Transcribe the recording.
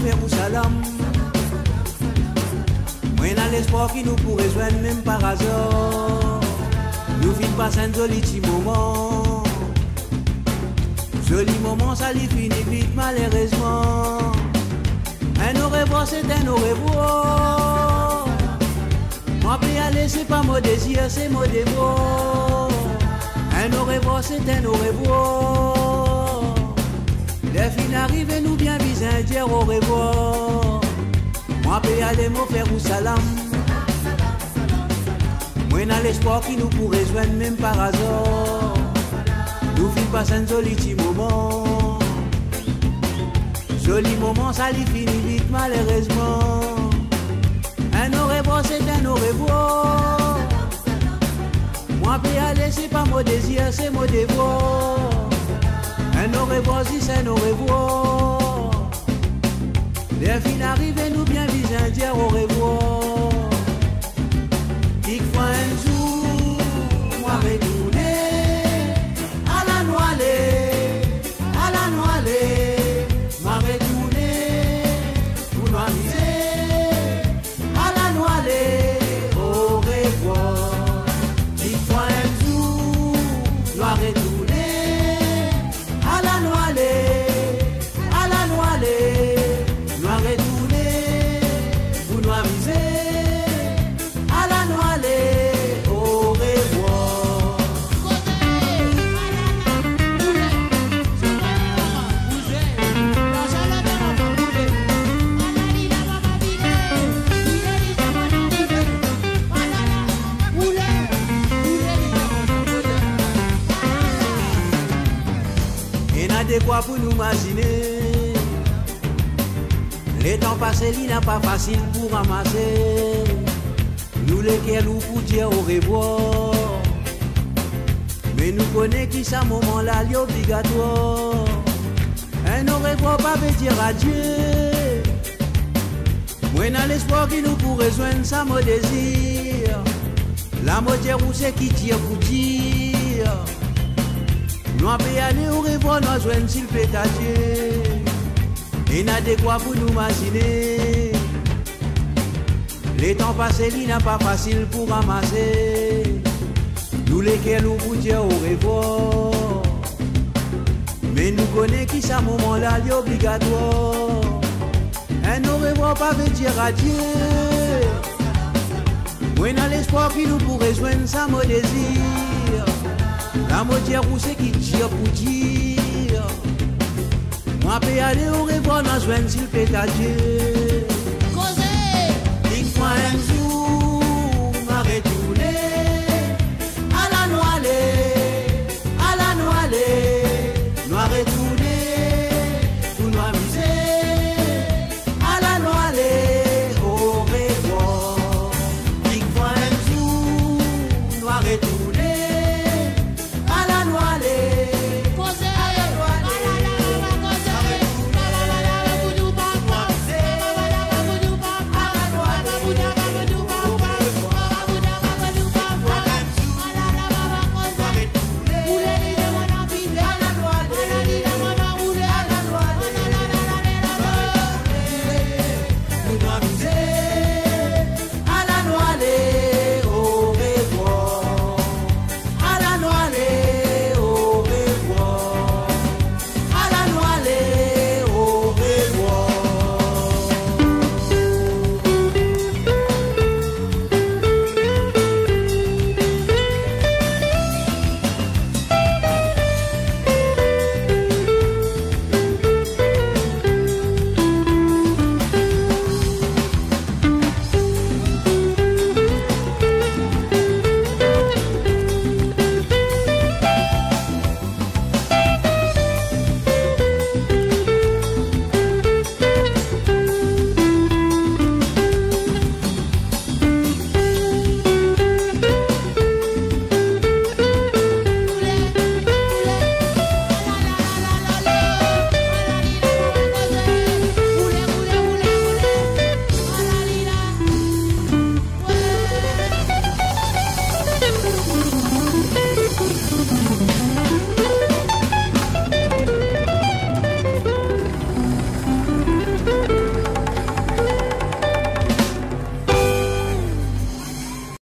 faire ou salam. Moi dans l'espoir qui nous pourrait joindre même par hasard. Nous vivons passer un joli petit moment. Joli moment, ça lui finit vite malheureusement. Un au revoir, c'est un au revoir. Moi peux y aller, c'est pas mon désir, c'est mon dévot. Un au revoir, c'est un au revoir. Les filles arrivent et nous bien visent dire au revoir. Moi peux y aller, mon frère ou salam. Moi dans l'espoir qui nous pourrait joindre même par hasard. Nous vivons passer un joli petit moment. Joli moment, ça lui finit vite malheureusement. Un au revoir, c'est un au revoir. Moi peux y aller, c'est pas mon désir, c'est mon dévot. Un au revoir, si c'est un au revoir. Les filles arrivent et nous bien visent dire au revoir. Dix fois un jour, moi retourner à la noilée, à la noilée, moi retourner pour nous amuser à la noilée, au revoir. Dix fois un jour, moi retourner à la noilée, à la noilée, moi retourner pour nous amuser. De quoi pour nous imaginer. Les temps passés, il n'est pas facile pour ramasser. Nous les nous pour dire au revoir. Mais nous connaissons qui ça moment-là, c'est obligatoire. Un au revoir pas veut dire adieu. Moi dans l'espoir qui nous pourrait joindre, ça me désire. La moitié où c'est qui tire pour dire. Nous avons aller au revoir, nous joindre s'il plaît à Dieu. Et n'a de quoi pour nous imaginer. Les temps passés, il n'est pas facile pour ramasser. Nous lesquels nous pour dire au revoir. Mais nous connaissons qui ça moment-là, c'est obligatoire. Un au revoir pas veut dire adieu. Moi dans l'espoir qui nous pourrait joindre, ça me désire. La moitié où c'est qui tire pour dire. Moi peux aller au revoir, nous joindre s'il plaît à Dieu.